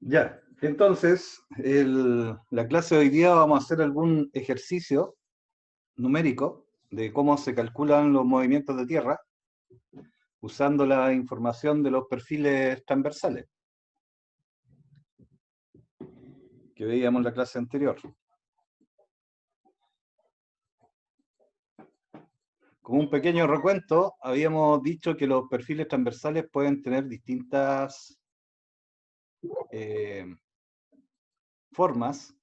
Ya, entonces, la clase de hoy día vamos a hacer algún ejercicio numérico de cómo se calculan los movimientos de tierra usando la información de los perfiles transversales que veíamos en la clase anterior. Como un pequeño recuento, habíamos dicho que los perfiles transversales pueden tener distintas formas,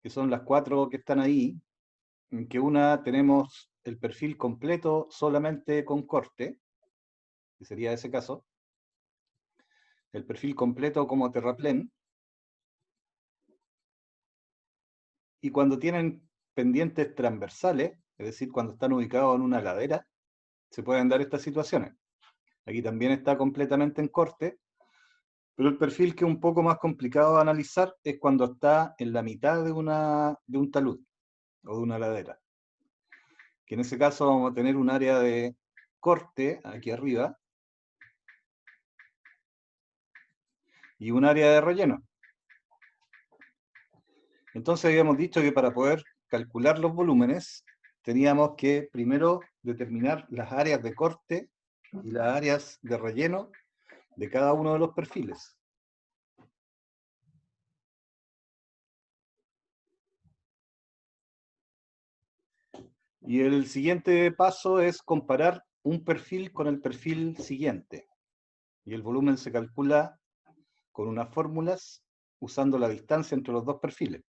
que son las 4 que están ahí, en que una tenemos el perfil completo solamente con corte, que sería ese caso, el perfil completo como terraplén, y cuando tienen pendientes transversales, es decir, cuando están ubicados en una ladera, se pueden dar estas situaciones. Aquí también está completamente en corte, pero el perfil que es un poco más complicado de analizar es cuando está en la mitad de un talud o de una ladera. Que en ese caso vamos a tener un área de corte aquí arriba y un área de relleno. Entonces habíamos dicho que para poder calcular los volúmenes teníamos que primero determinar las áreas de corte y las áreas de relleno de cada uno de los perfiles. Y el siguiente paso es comparar un perfil con el perfil siguiente. Y el volumen se calcula con unas fórmulas usando la distancia entre los dos perfiles.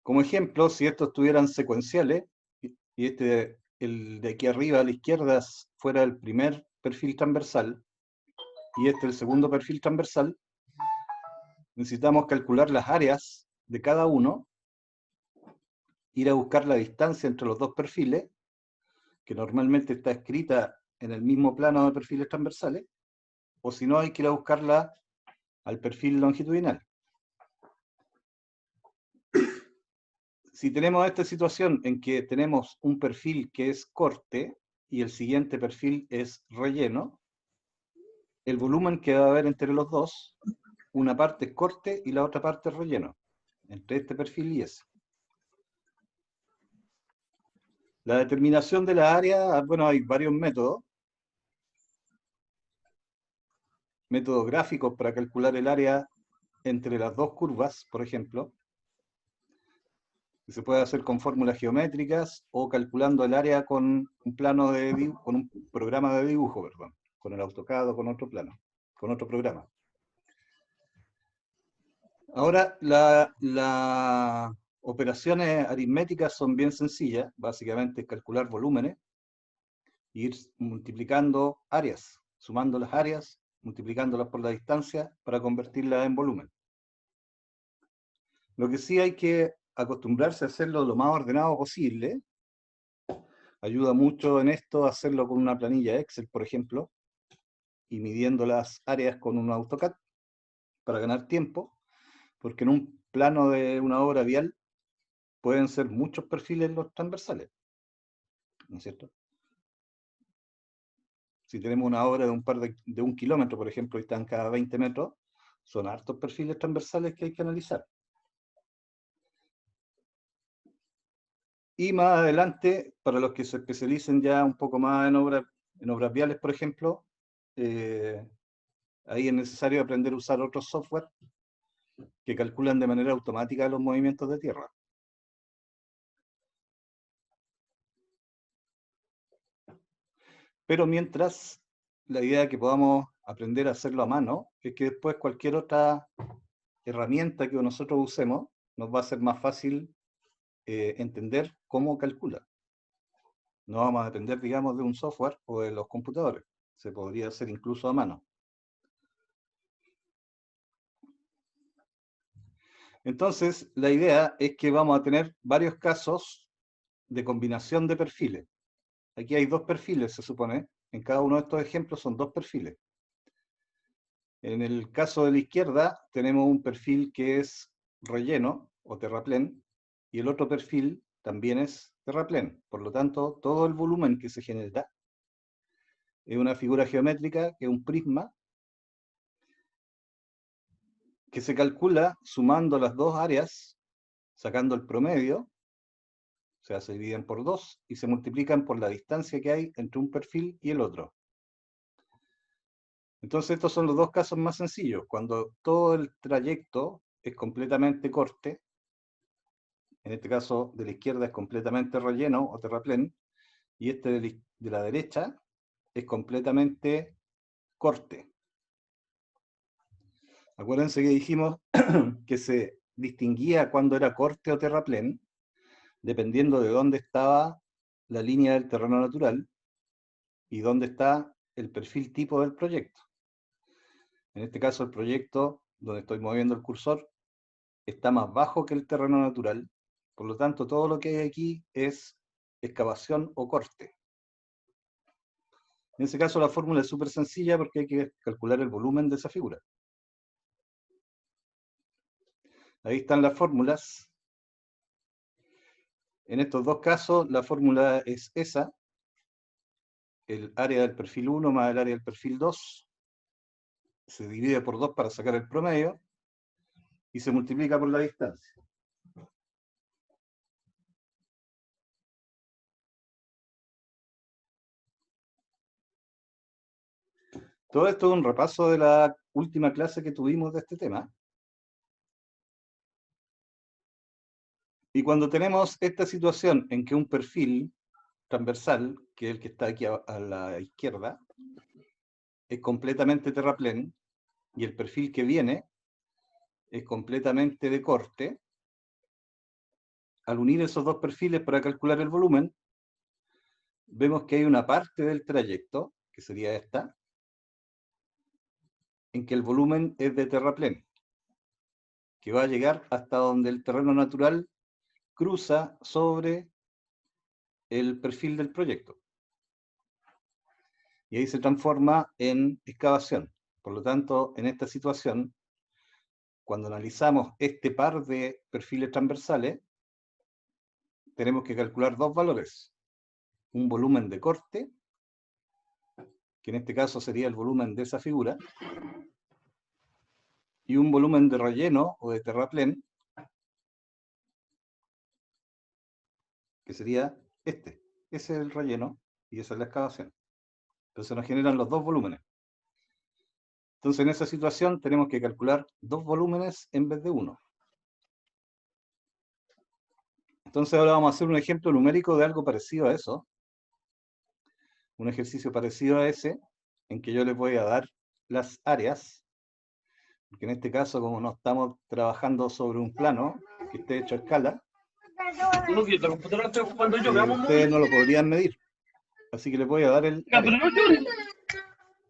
Como ejemplo, si estos estuvieran secuenciales, y el de aquí arriba a la izquierda fuera el primer perfil transversal, y este el segundo perfil transversal, necesitamos calcular las áreas de cada uno, ir a buscar la distancia entre los dos perfiles, que normalmente está escrita en el mismo plano de perfiles transversales, o si no hay que ir a buscarla al perfil longitudinal. Si tenemos esta situación en que tenemos un perfil que es corte y el siguiente perfil es relleno, el volumen que va a haber entre los dos, una parte es corte y la otra parte es relleno, entre este perfil y ese. La determinación de la área, bueno, hay varios métodos gráficos para calcular el área entre las dos curvas, por ejemplo, que se puede hacer con fórmulas geométricas o calculando el área con un plano con un programa de dibujo, perdón, con el AutoCAD o con otro plano, con otro programa. Ahora, las operaciones aritméticas son bien sencillas, básicamente es calcular volúmenes, ir multiplicando áreas, sumando las áreas, multiplicándolas por la distancia para convertirlas en volumen. Lo que sí hay que acostumbrarse a hacerlo lo más ordenado posible. Ayuda mucho en esto hacerlo con una planilla Excel, por ejemplo, y midiendo las áreas con un AutoCAD para ganar tiempo, porque en un plano de una obra vial pueden ser muchos perfiles los transversales, ¿no es cierto? Si tenemos una obra de 1 kilómetro, por ejemplo, y están cada 20 metros, son hartos perfiles transversales que hay que analizar. Y más adelante, para los que se especialicen ya un poco más en obras viales, por ejemplo, ahí es necesario aprender a usar otros software que calculan de manera automática los movimientos de tierra. Pero mientras, la idea es que podamos aprender a hacerlo a mano, es que después cualquier otra herramienta que nosotros usemos, nos va a ser más fácil entender cómo calcula. No vamos a depender, digamos, de un software o de los computadores. Se podría hacer incluso a mano. Entonces, la idea es que vamos a tener varios casos de combinación de perfiles. Aquí hay dos perfiles, se supone. En cada uno de estos ejemplos son dos perfiles. En el caso de la izquierda, tenemos un perfil que es relleno o terraplén, y el otro perfil también es terraplén. Por lo tanto, todo el volumen que se genera es una figura geométrica, que es un prisma, que se calcula sumando las dos áreas, sacando el promedio, o sea, se dividen por 2 y se multiplican por la distancia que hay entre un perfil y el otro. Entonces estos son los dos casos más sencillos, cuando todo el trayecto es completamente corte, en este caso de la izquierda es completamente relleno o terraplén, y este de la derecha es completamente corte. Acuérdense que dijimos que se distinguía cuando era corte o terraplén, dependiendo de dónde estaba la línea del terreno natural y dónde está el perfil tipo del proyecto. En este caso, el proyecto donde estoy moviendo el cursor está más bajo que el terreno natural, por lo tanto, todo lo que hay aquí es excavación o corte. En ese caso, la fórmula es súper sencilla porque hay que calcular el volumen de esa figura. Ahí están las fórmulas. En estos dos casos, la fórmula es esa, el área del perfil 1 más el área del perfil 2, se divide por 2 para sacar el promedio, y se multiplica por la distancia. Todo esto es un repaso de la última clase que tuvimos de este tema. Y cuando tenemos esta situación en que un perfil transversal, que es el que está aquí a la izquierda, es completamente terraplén, y el perfil que viene es completamente de corte, al unir esos dos perfiles para calcular el volumen, vemos que hay una parte del trayecto, que sería esta, en que el volumen es de terraplén, que va a llegar hasta donde el terreno natural cruza sobre el perfil del proyecto. Y ahí se transforma en excavación. Por lo tanto, en esta situación, cuando analizamos este par de perfiles transversales, tenemos que calcular dos valores. Un volumen de corte, que en este caso sería el volumen de esa figura, y un volumen de relleno o de terraplén, que sería este. Ese es el relleno y esa es la excavación. Entonces nos generan los dos volúmenes. Entonces en esa situación tenemos que calcular dos volúmenes en vez de uno. Entonces ahora vamos a hacer un ejemplo numérico de algo parecido a eso. Un ejercicio parecido a ese, en que yo les voy a dar las áreas, porque en este caso, como no estamos trabajando sobre un plano que esté hecho a escala, No, que la computadora la estoy ocupando yo, veamos un ustedes momento. no lo podrían medir. Así que les voy a dar el Ya, pero área, no llores.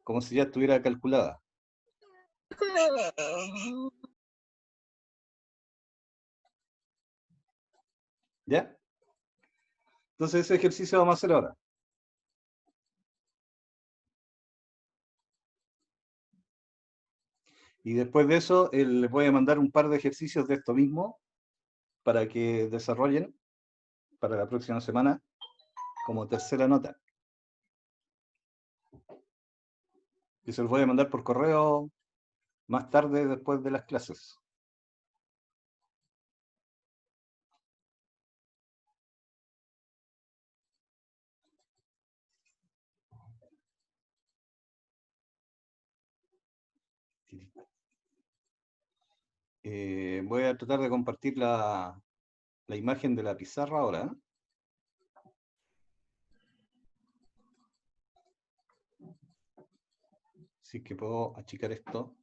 como si ya estuviera calculada. ¿Ya? Entonces ese ejercicio vamos a hacer ahora. Y después de eso, les voy a mandar un par de ejercicios de esto mismo para que desarrollen para la próxima semana como tercera nota. Y se los voy a mandar por correo más tarde, después de las clases. Voy a tratar de compartir la imagen de la pizarra ahora. Así que puedo achicar esto.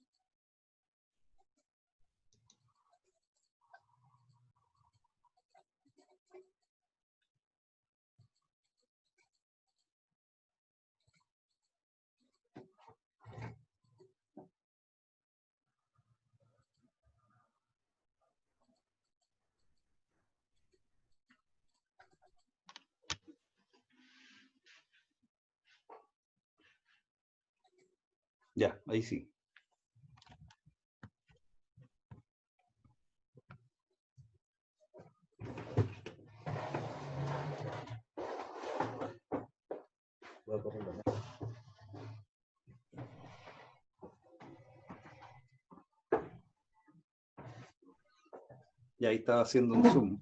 Ya, ahí sí. Voy a correr. Y ahí estaba haciendo un zoom.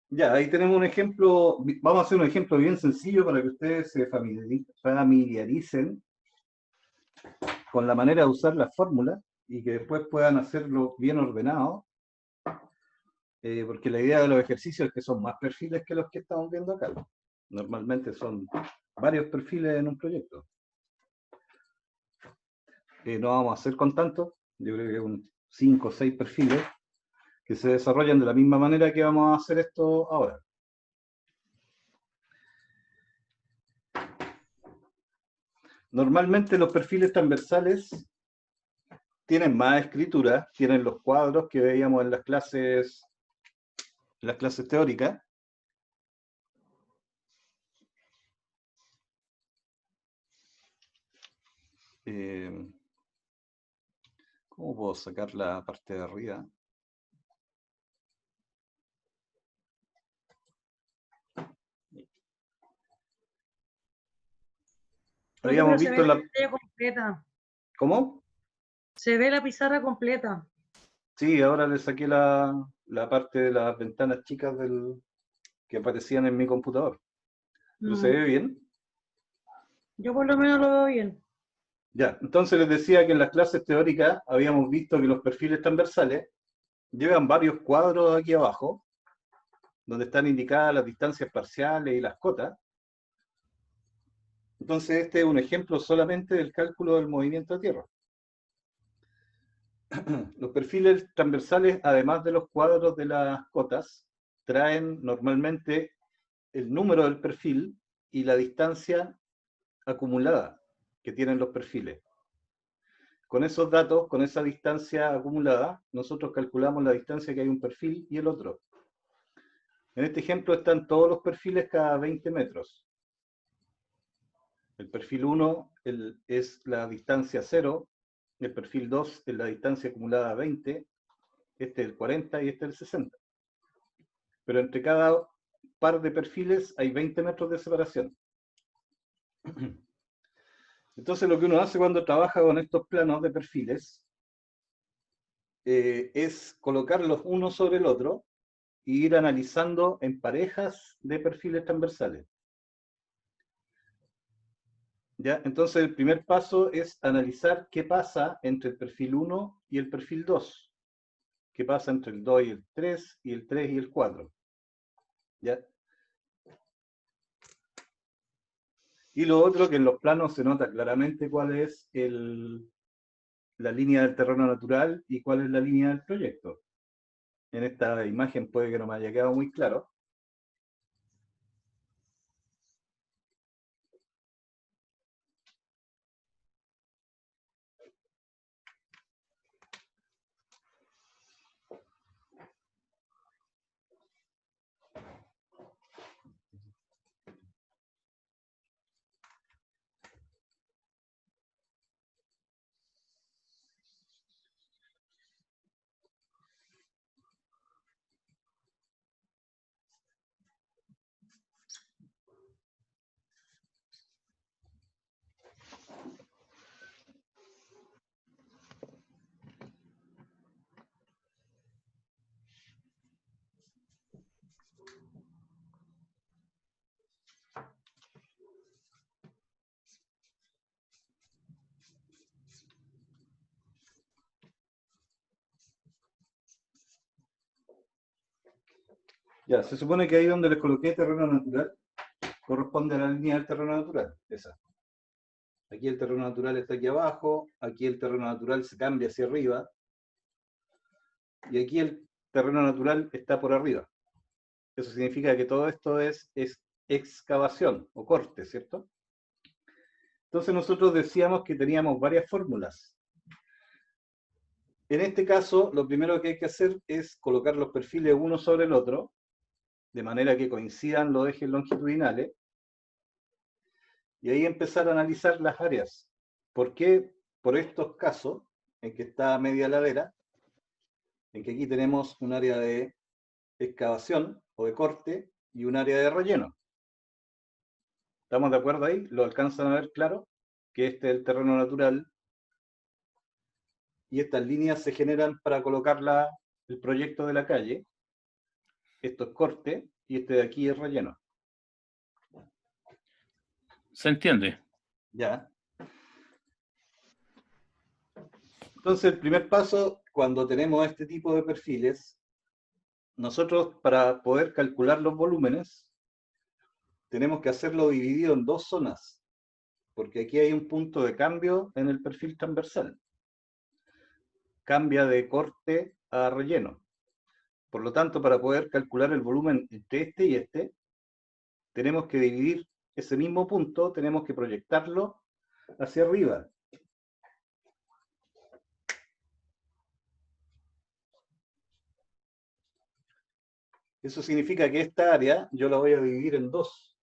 Ya, ahí tenemos un ejemplo, vamos a hacer un ejemplo bien sencillo para que ustedes se familiaricen con la manera de usar las fórmulas y que después puedan hacerlo bien ordenado, porque la idea de los ejercicios es que son más perfiles que los que estamos viendo acá. Normalmente son varios perfiles en un proyecto. No vamos a hacer con tanto, yo creo que un 5 o 6 perfiles que se desarrollan de la misma manera que vamos a hacer esto ahora. Normalmente los perfiles transversales tienen más escritura, tienen los cuadros que veíamos en las clases teóricas. ¿Cómo puedo sacar la parte de arriba? Habíamos visto la pantalla completa. ¿Cómo? Se ve la pizarra completa. Sí, ahora le saqué la parte de las ventanas chicas que aparecían en mi computador. ¿Pero se ve bien? Yo por lo menos lo veo bien. Ya, entonces les decía que en las clases teóricas habíamos visto que los perfiles transversales llevan varios cuadros aquí abajo, donde están indicadas las distancias parciales y las cotas. Entonces este es un ejemplo solamente del cálculo del movimiento de tierra. Los perfiles transversales, además de los cuadros de las cotas, traen normalmente el número del perfil y la distancia acumulada que tienen los perfiles. Con esos datos, con esa distancia acumulada, nosotros calculamos la distancia que hay un perfil y el otro. En este ejemplo están todos los perfiles cada 20 metros. El perfil 1 es la distancia 0, el perfil 2 es la distancia acumulada 20, este es el 40 y este es el 60. Pero entre cada par de perfiles hay 20 metros de separación. Entonces lo que uno hace cuando trabaja con estos planos de perfiles es colocarlos uno sobre el otro e ir analizando en parejas de perfiles transversales. ¿Ya? Entonces el primer paso es analizar qué pasa entre el perfil 1 y el perfil 2. Qué pasa entre el 2 y el 3, y el 3 y el 4. ¿Ya? Y lo otro, que en los planos se nota claramente cuál es la línea del terreno natural y cuál es la línea del proyecto. En esta imagen puede que no me haya quedado muy claro. Ya, se supone que ahí donde les coloqué terreno natural, corresponde a la línea del terreno natural, esa. Aquí el terreno natural está aquí abajo, aquí el terreno natural se cambia hacia arriba, y aquí el terreno natural está por arriba. Eso significa que todo esto es excavación o corte, ¿cierto? Entonces nosotros decíamos que teníamos varias fórmulas. En este caso, lo primero que hay que hacer es colocar los perfiles uno sobre el otro, de manera que coincidan los ejes longitudinales, y ahí empezar a analizar las áreas. ¿Por qué? Por estos casos, en que está a media ladera, en que aquí tenemos un área de excavación o de corte y un área de relleno. ¿Estamos de acuerdo ahí? ¿Lo alcanzan a ver claro? Que este es el terreno natural y estas líneas se generan para colocar el proyecto de la calle. Esto es corte y este de aquí es relleno. ¿Se entiende? Ya. Entonces, el primer paso, cuando tenemos este tipo de perfiles, nosotros para poder calcular los volúmenes, tenemos que hacerlo dividido en dos zonas, porque aquí hay un punto de cambio en el perfil transversal. Cambia de corte a relleno. Por lo tanto, para poder calcular el volumen entre este y este, tenemos que dividir ese mismo punto, tenemos que proyectarlo hacia arriba. Eso significa que esta área yo la voy a dividir en dos.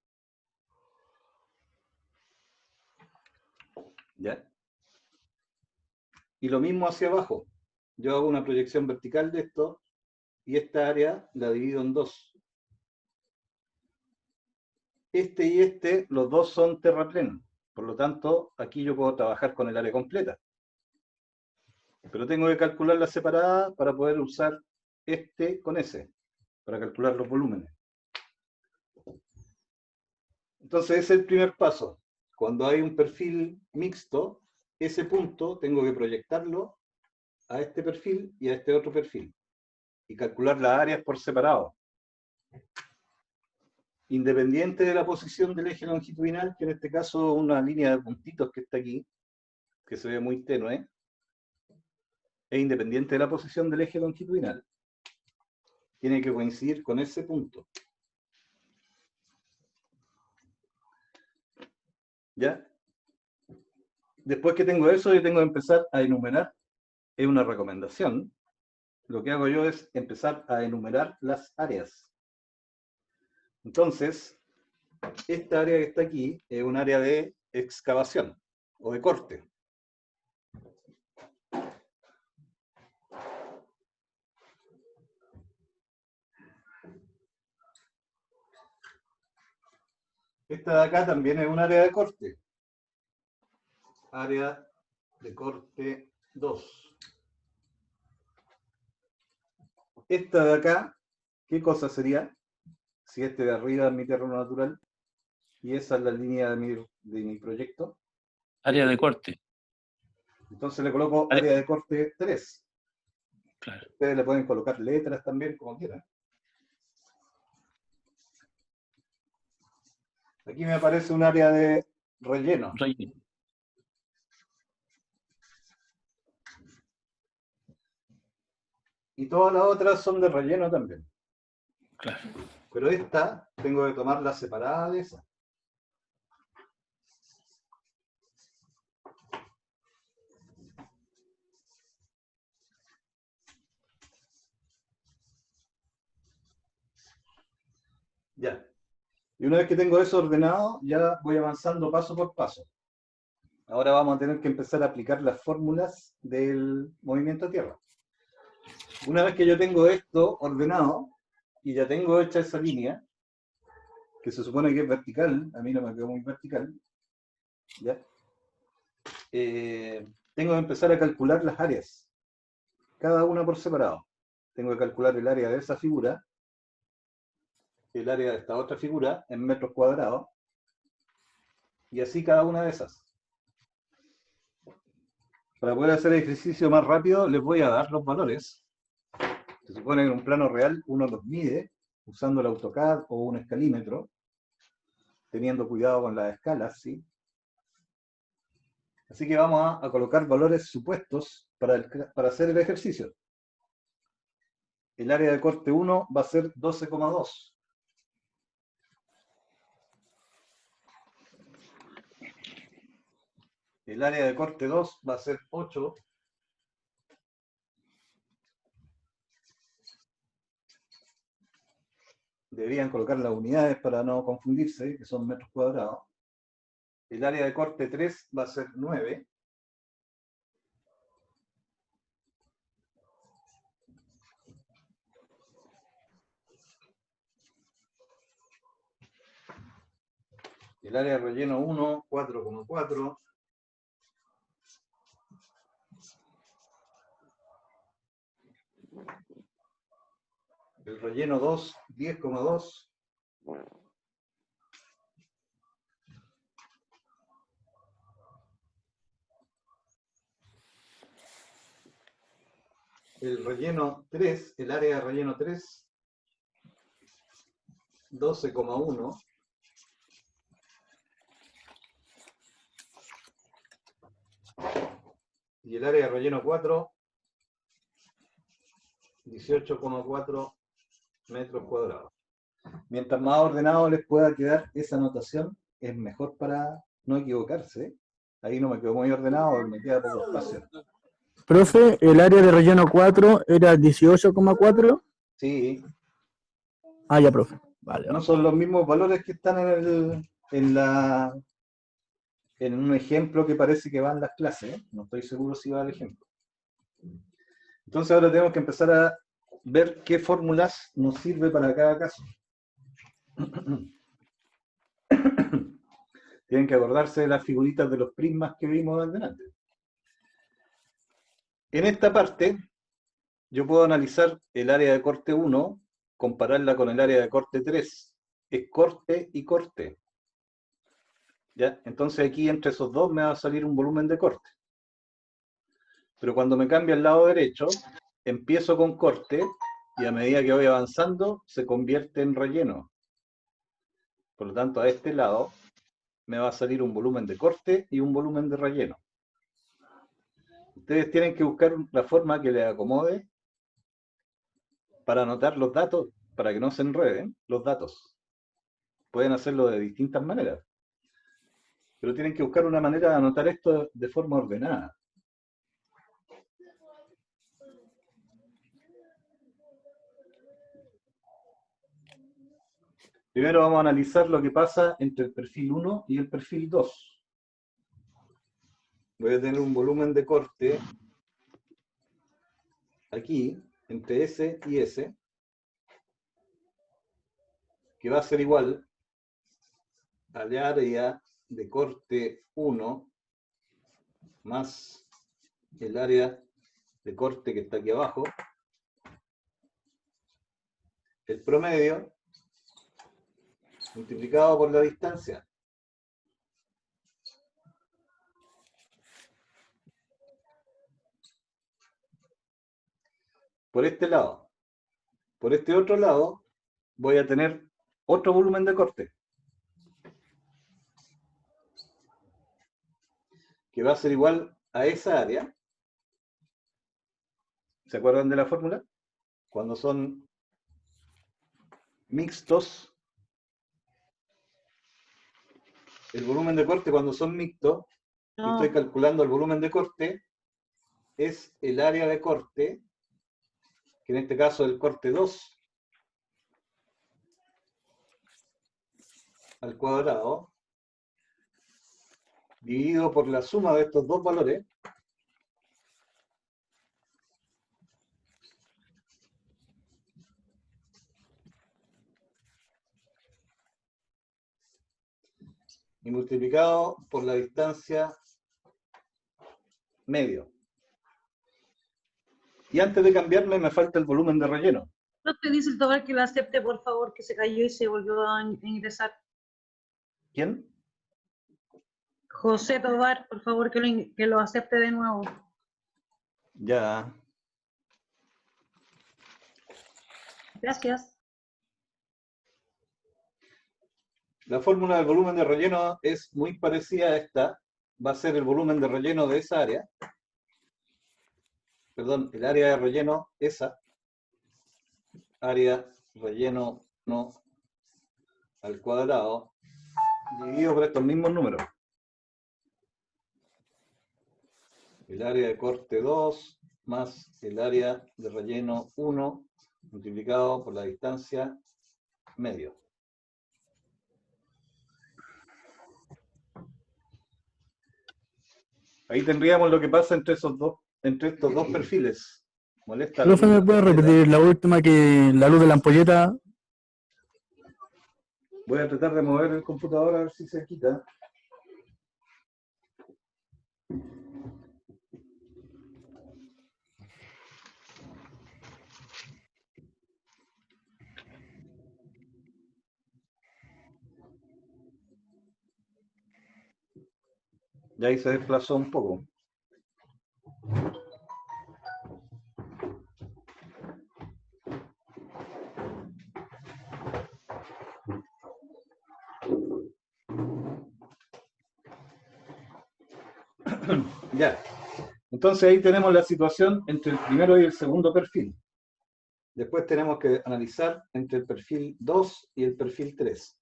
¿Ya? Y lo mismo hacia abajo. Yo hago una proyección vertical de esto y esta área la divido en dos. Este y este, los dos son terraplén. Por lo tanto, aquí yo puedo trabajar con el área completa. Pero tengo que calcularla separada para poder usar este con ese, para calcular los volúmenes. Entonces, ese es el primer paso. Cuando hay un perfil mixto, ese punto tengo que proyectarlo a este perfil y a este otro perfil. Y calcular las áreas por separado. Independiente de la posición del eje longitudinal, que en este caso es una línea de puntitos que está aquí, que se ve muy tenue, e independiente de la posición del eje longitudinal, tiene que coincidir con ese punto. ¿Ya? Después que tengo eso, yo tengo que empezar a enumerar. Es una recomendación. Lo que hago yo es empezar a enumerar las áreas. Entonces, esta área que está aquí es un área de excavación o de corte. Esta de acá también es un área de corte. Área de corte 2. Esta de acá, ¿qué cosa sería? Si este de arriba es mi terreno natural y esa es la línea de mi proyecto. Área de corte. Entonces le coloco área de corte 3. Claro. Ustedes le pueden colocar letras también, como quieran. Aquí me aparece un área de relleno. Relleno. Y todas las otras son de relleno también. Claro. Pero esta tengo que tomarla separada de esa. Ya. Y una vez que tengo eso ordenado, ya voy avanzando paso por paso. Ahora vamos a tener que empezar a aplicar las fórmulas del movimiento a tierra. Una vez que yo tengo esto ordenado y ya tengo hecha esa línea, que se supone que es vertical, a mí no me quedó muy vertical, ¿ya? Tengo que empezar a calcular las áreas, cada una por separado. Tengo que calcular el área de esa figura, el área de esta otra figura en metros cuadrados, y así cada una de esas. Para poder hacer el ejercicio más rápido, les voy a dar los valores. Se supone que en un plano real uno los mide usando el AutoCAD o un escalímetro, teniendo cuidado con las escalas, ¿sí? Así que vamos a colocar valores supuestos para hacer el ejercicio. El área de corte 1 va a ser 12,2. El área de corte 2 va a ser 8. Deberían colocar las unidades para no confundirse, que son metros cuadrados. El área de corte 3 va a ser 9. El área de relleno 1, 4,4. El relleno 2, 10,2. El relleno 3, el área de relleno 3, 12,1. Y el área de relleno 4, 18,4 metros cuadrados. Mientras más ordenado les pueda quedar esa anotación, es mejor para no equivocarse. Ahí no me quedó muy ordenado, me queda poco espacio. Profe, el área de relleno 4 era 18,4. Sí, Ah, ya, profe. Vale. no son los mismos valores que están en un ejemplo que parece que van las clases, ¿eh? No estoy seguro si va el ejemplo. Entonces ahora tenemos que empezar a ver qué fórmulas nos sirve para cada caso. Tienen que acordarse de las figuritas de los prismas que vimos delante. En esta parte, yo puedo analizar el área de corte 1, compararla con el área de corte 3. Es corte y corte. ¿Ya? Entonces aquí entre esos dos me va a salir un volumen de corte. Pero cuando me cambia al lado derecho, empiezo con corte y a medida que voy avanzando se convierte en relleno. Por lo tanto, a este lado me va a salir un volumen de corte y un volumen de relleno. Ustedes tienen que buscar la forma que les acomode para anotar los datos, para que no se enreden los datos. Pueden hacerlo de distintas maneras, pero tienen que buscar una manera de anotar esto de forma ordenada. Primero vamos a analizar lo que pasa entre el perfil 1 y el perfil 2. Voy a tener un volumen de corte aquí, entre S y S, que va a ser igual al área de corte 1 más el área de corte que está aquí abajo, el promedio multiplicado por la distancia. Por este lado. Por este otro lado voy a tener otro volumen de corte, que va a ser igual a esa área. ¿Se acuerdan de la fórmula? Cuando son mixtos, el volumen de corte cuando son mixtos, y estoy calculando el volumen de corte, es el área de corte, que en este caso es el corte 2 al cuadrado, dividido por la suma de estos dos valores, y multiplicado por la distancia medio. Y antes de cambiarme me falta el volumen de relleno. No te dice el Tobar que lo acepte, por favor, que se cayó y se volvió a ingresar. ¿Quién? José Tobar, por favor, que lo acepte de nuevo. Ya. Gracias. La fórmula del volumen de relleno es muy parecida a esta. Va a ser el volumen de relleno de esa área. Perdón, el área de relleno, esa. Área relleno no al cuadrado, dividido por estos mismos números. El área de corte 2 más el área de relleno 1 multiplicado por la distancia medio. Ahí tendríamos lo que pasa entre estos dos perfiles. Molesta. Profe, ¿me puede repetir la última, que la luz de la ampolleta? Voy a tratar de mover el computador a ver si se quita. Y ahí se desplazó un poco. Ya. Entonces ahí tenemos la situación entre el primero y el segundo perfil. Después tenemos que analizar entre el perfil 2 y el perfil 3.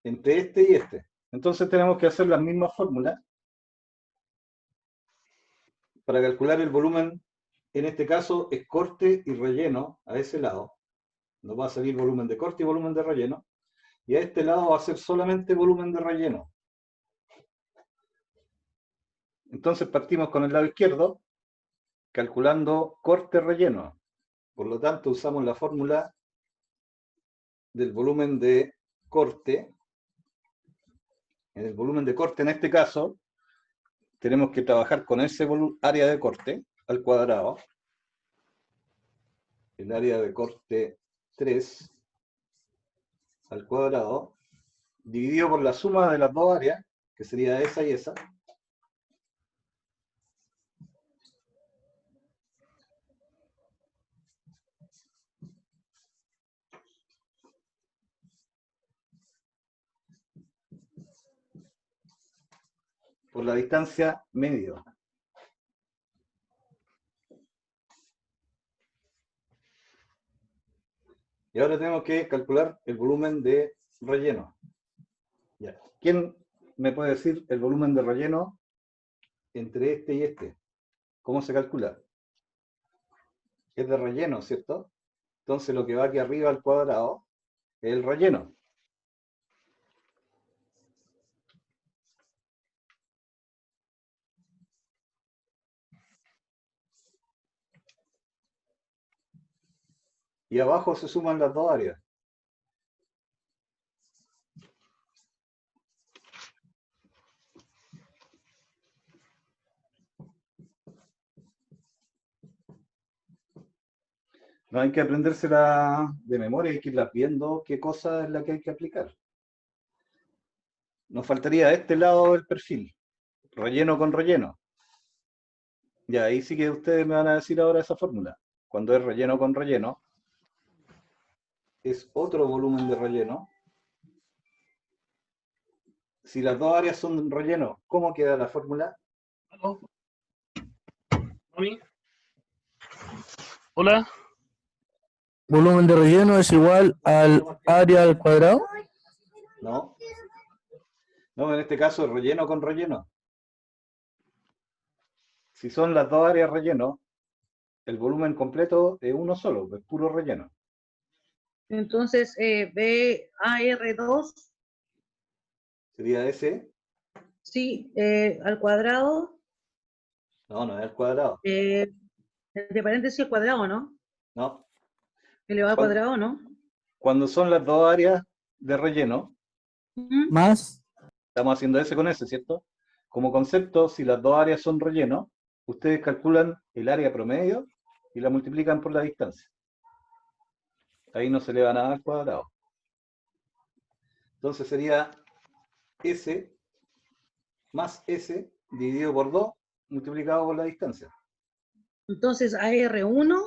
Entre este y este. Entonces tenemos que hacer las mismas fórmulas para calcular el volumen. En este caso es corte y relleno a ese lado. Nos va a salir volumen de corte y volumen de relleno. Y a este lado va a ser solamente volumen de relleno. Entonces partimos con el lado izquierdo, calculando corte-relleno. Por lo tanto, usamos la fórmula del volumen de corte. En el volumen de corte, en este caso, tenemos que trabajar con ese área de corte al cuadrado. El área de corte 3 al cuadrado, dividido por la suma de las dos áreas, que sería esa y esa. Por la distancia medio. Y ahora tenemos que calcular el volumen de relleno. Ya. ¿Quién me puede decir el volumen de relleno entre este y este? ¿Cómo se calcula? Es de relleno, ¿cierto? Entonces lo que va aquí arriba al cuadrado es el relleno. Y abajo se suman las dos áreas. No hay que aprendérsela de memoria, hay que irlas viendo qué cosa es la que hay que aplicar. Nos faltaría este lado del perfil, relleno con relleno. Ya, ahí sí que ustedes me van a decir ahora esa fórmula. Cuando es relleno con relleno, es otro volumen de relleno. Si las dos áreas son relleno, ¿cómo queda la fórmula? ¿Aló? ¿Mami? Hola. Volumen de relleno es igual al área al cuadrado. No. No, en este caso es relleno con relleno. Si son las dos áreas relleno, el volumen completo es uno solo, es puro relleno. Entonces, BAR2, Sería ese. sí, al cuadrado, No, no es al cuadrado. entre paréntesis al cuadrado, ¿no? No. Elevado al cuadrado, ¿no? Cuando son las dos áreas de relleno, Ujú. Más. estamos haciendo ese con ese, ¿cierto? Como concepto, si las dos áreas son relleno, ustedes calculan el área promedio y la multiplican por la distancia. Ahí no se eleva nada al cuadrado. Entonces sería S más S dividido por 2 multiplicado por la distancia. Entonces, AR1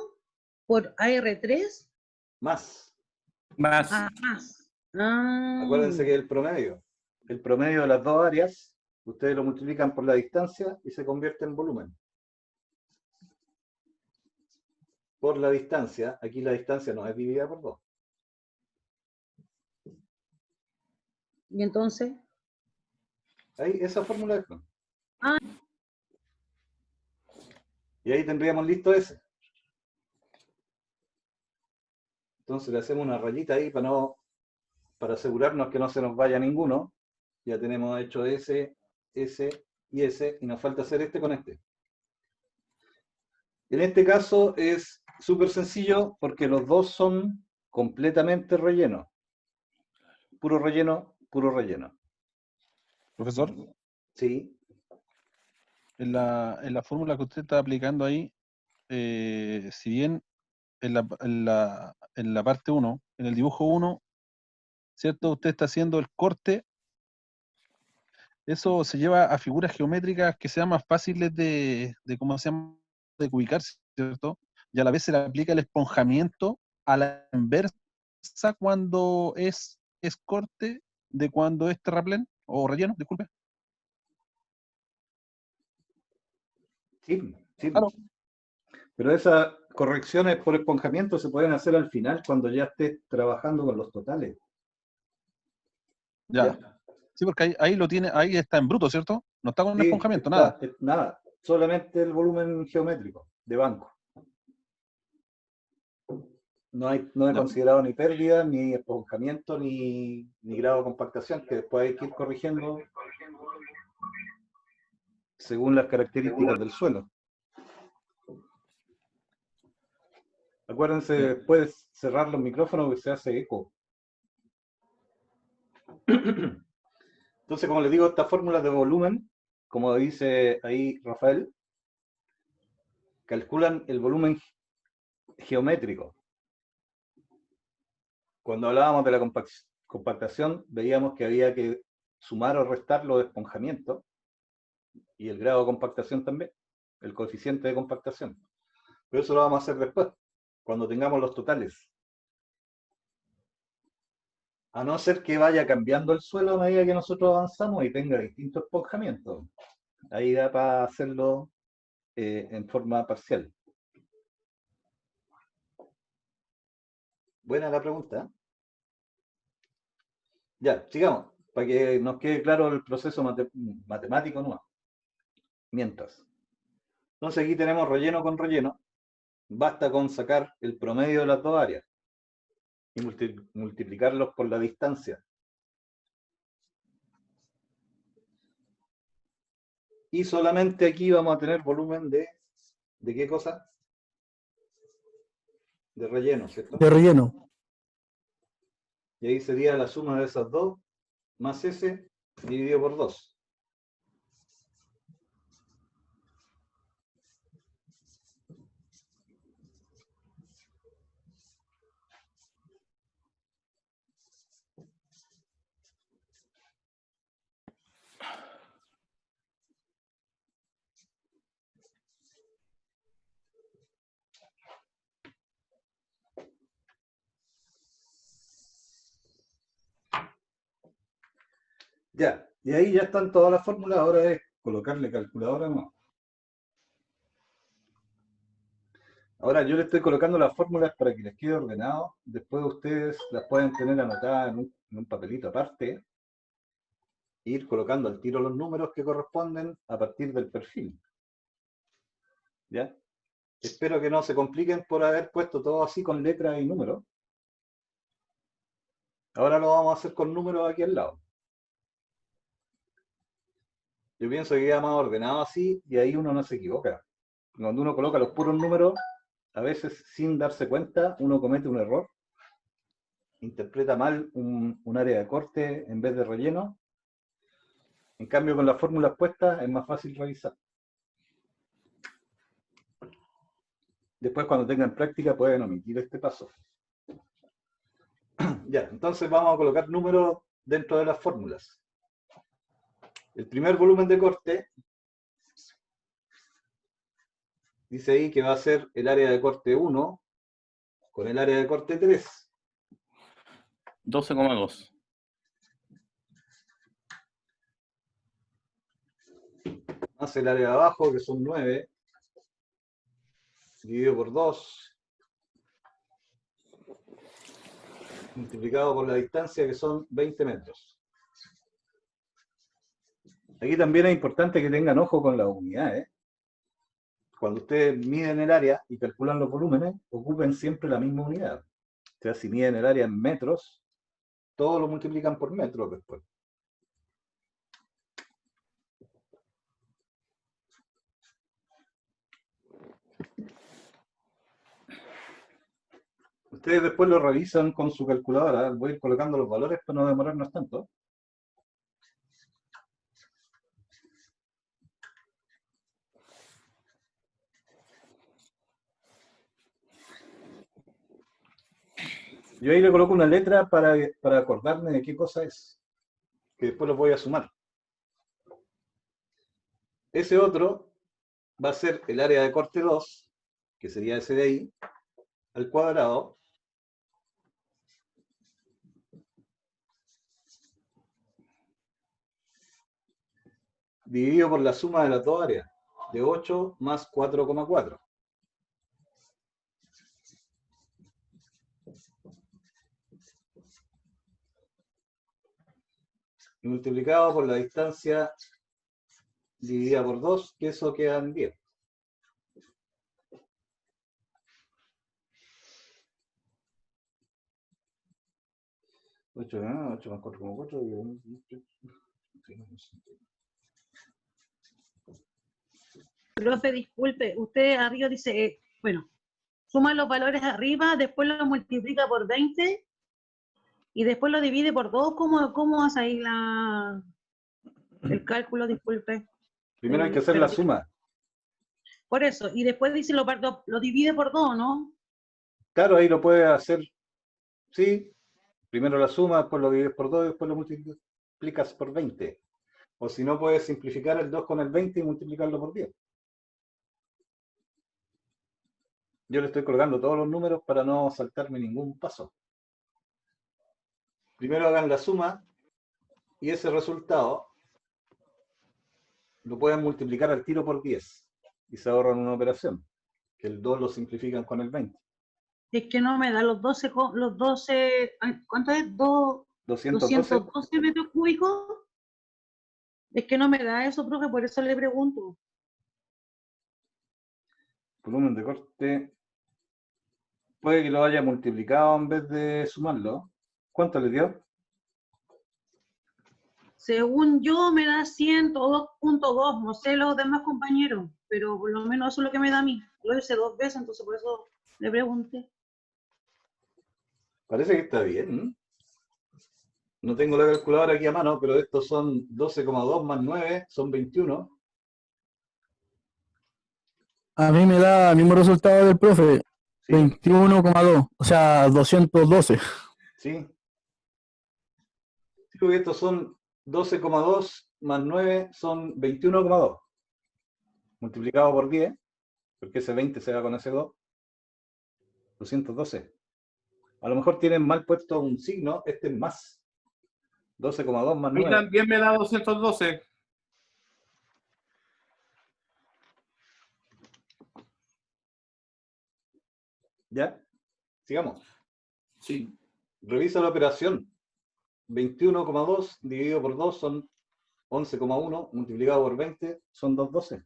por AR3, Más. Más. más. Ah, Acuérdense que el promedio de las dos áreas, ustedes lo multiplican por la distancia y se convierte en volumen. Por la distancia, aquí la distancia no es dividida por 2. y entonces, Ahí, esa fórmula es. Ah. Y ahí tendríamos listo ese. Entonces le hacemos una rayita ahí para asegurarnos que no se nos vaya ninguno. Ya tenemos hecho ese, ese y ese, y nos falta hacer este con este. En este caso es súper sencillo porque los dos son completamente rellenos. puro relleno, puro relleno. Profesor, Sí, en la fórmula que usted está aplicando ahí, si bien en la parte 1, en el dibujo 1, ¿cierto? Usted está haciendo el corte, eso se lleva a figuras geométricas que sean más fáciles de ¿cómo se llama? De ubicarse, ¿cierto? Y a la vez se le aplica el esponjamiento a la inversa cuando es corte de cuando es terraplén o relleno, disculpe. sí, sí. Claro. Pero esas correcciones por esponjamiento se pueden hacer al final cuando ya estés trabajando con los totales. Ya. Sí, porque ahí lo tiene, ahí está en bruto, ¿cierto? No está con un Sí, esponjamiento, está, nada. nada, solamente el volumen geométrico de banco. No he Ya. considerado ni pérdida, ni esponjamiento, ni grado de compactación, que después hay que ir corrigiendo según las características del suelo. Acuérdense, Ya. puedes cerrar los micrófonos que se hace eco. Entonces, como les digo, estas fórmulas de volumen, como dice ahí Rafael, calculan el volumen geométrico. Cuando hablábamos de la compactación, veíamos que había que sumar o restar los esponjamientos y el grado de compactación también, el coeficiente de compactación. Pero eso lo vamos a hacer después, cuando tengamos los totales. A no ser que vaya cambiando el suelo a medida que nosotros avanzamos y tenga distintos esponjamientos. Ahí da para hacerlo en forma parcial. Buena la pregunta. Ya, sigamos, para que nos quede claro el proceso matemático nuevo. Mientras. Entonces aquí tenemos relleno con relleno. Basta con sacar el promedio de las dos áreas y multiplicarlos por la distancia. Y solamente aquí vamos a tener volumen ¿de qué cosa? De relleno, ¿cierto? De relleno. Y ahí sería la suma de esas dos más S dividido por 2. Ya, y ahí ya están todas las fórmulas, ahora es colocarle calculadora no. Ahora yo le estoy colocando las fórmulas para que les quede ordenado, después ustedes las pueden tener anotadas en un papelito aparte, e ir colocando al tiro los números que corresponden a partir del perfil. ¿Ya? Espero que no se compliquen por haber puesto todo así con letras y números. Ahora lo vamos a hacer con números aquí al lado. Yo pienso que queda más ordenado así y ahí uno no se equivoca. Cuando uno coloca los puros números, a veces sin darse cuenta, uno comete un error, interpreta mal un área de corte en vez de relleno. En cambio, con las fórmulas puestas es más fácil revisar. Después, cuando tengan práctica, pueden omitir este paso. Ya, entonces vamos a colocar números dentro de las fórmulas. El primer volumen de corte dice ahí que va a ser el área de corte 1 con el área de corte 3. 12,2. Más el área de abajo, que son 9, dividido por 2, multiplicado por la distancia, que son 20 metros. Aquí también es importante que tengan ojo con las unidades. Cuando ustedes miden el área y calculan los volúmenes, ocupen siempre la misma unidad. O sea, si miden el área en metros, todo lo multiplican por metros después. Ustedes después lo revisan con su calculadora. Voy a ir colocando los valores para no demorarnos tanto. Yo ahí le coloco una letra para acordarme de qué cosa es, que después los voy a sumar. Ese otro va a ser el área de corte 2, que sería ese de ahí, al cuadrado, dividido por la suma de las dos áreas, de 8 más 4,4. Multiplicado por la distancia dividida por 2, que eso queda en 10. Ocho más 4,4. Profe, disculpe, usted arriba dice, bueno, suma los valores arriba, después lo multiplica por 20 y después lo divide por 2. ¿Cómo hace ahí el cálculo? Disculpe. Primero hay que hacer la suma. Por eso, y después dice lo divide por 2, ¿no? Claro, ahí lo puedes hacer, sí. Primero la suma, después lo divides por 2 y después lo multiplicas por 20. O si no, puedes simplificar el 2 con el 20 y multiplicarlo por 10. Yo le estoy colgando todos los números para no saltarme ningún paso. Primero hagan la suma y ese resultado lo pueden multiplicar al tiro por 10 y se ahorran una operación, que el 2 lo simplifican con el 20. Es que no me da los 12, ¿cuánto es? 212 metros cúbicos. Es que no me da eso, profe, por eso le pregunto. Volumen de corte. Puede que lo haya multiplicado en vez de sumarlo. ¿Cuánto le dio? Según yo me da 102.2, no sé los demás compañeros, pero por lo menos eso es lo que me da a mí. Lo hice 2 veces, entonces por eso le pregunté. Parece que está bien. No tengo la calculadora aquí a mano, pero estos son 12,2 más 9, son 21. A mí me da el mismo resultado del profe, Sí, 21,2, o sea, 212. sí. Sí, porque estos son 12,2 más 9 son 21,2. Multiplicado por 10, porque ese 20 se va con ese 2, 212. A lo mejor tienen mal puesto un signo, este es más. 12,2 más A mí 9. también me da 212. ¿Ya? Sigamos. Sí. Revisa la operación. 21,2 dividido por 2 son 11,1, multiplicado por 20 son 212.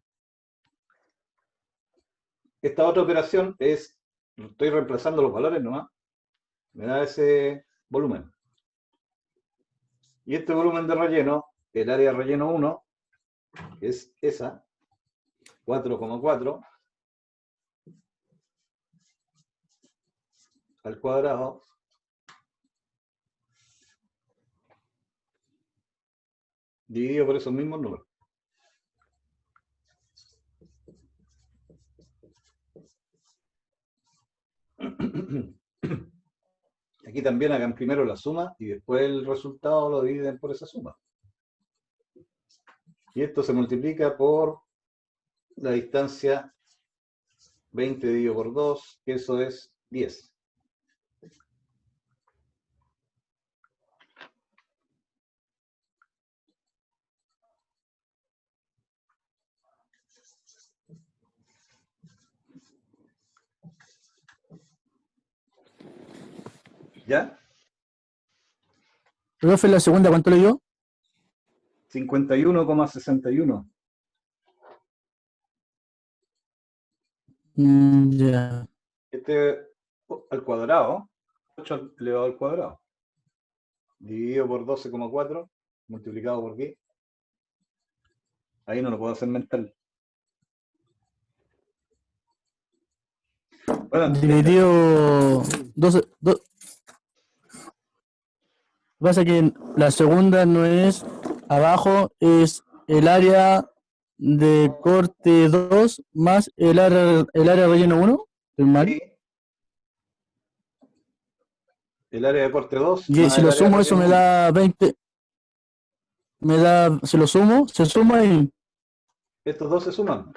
Esta otra operación es, estoy reemplazando los valores nomás, me da ese volumen. Y este volumen de relleno, el área de relleno 1, que es esa, 4,4 al cuadrado, dividido por esos mismos números. Aquí también hagan primero la suma y después el resultado lo dividen por esa suma. Y esto se multiplica por la distancia 20 dividido por 2, que eso es 10. ¿Ya? Profe, la segunda, ¿cuánto le dio? 51,61. Ya. Este al cuadrado, 8 elevado al cuadrado, dividido por 12,4, multiplicado por 10. Ahí no lo puedo hacer mental. Bueno, dividido 12. Pasa que la segunda no es abajo, es el área de corte 2 más el área relleno 1. ¿Estoy mal? sí, el área de corte 2 Y más si el lo área de sumo, eso relleno me 1. da 20. Si lo sumo, se suma Estos dos se suman.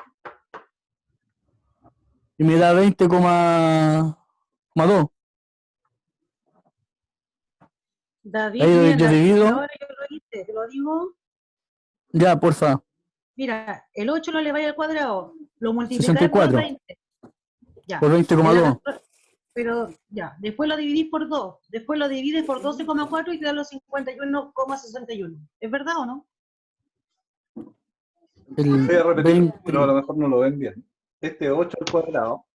y me da 20,2. David, Ahí mira, yo la divido. calculadora yo lo hice, te lo digo. Ya, porfa. Mira, el 8 lo eleváis al cuadrado, lo multiplicáis por 64 20, ya. por Y la 20,2. pero ya, después lo dividís por 2, después lo divides por 12,4 y te da los 51,61. ¿Es verdad o no? Voy El a repetir, pero a 20. lo mejor no lo ven bien. Este es 8 al cuadrado.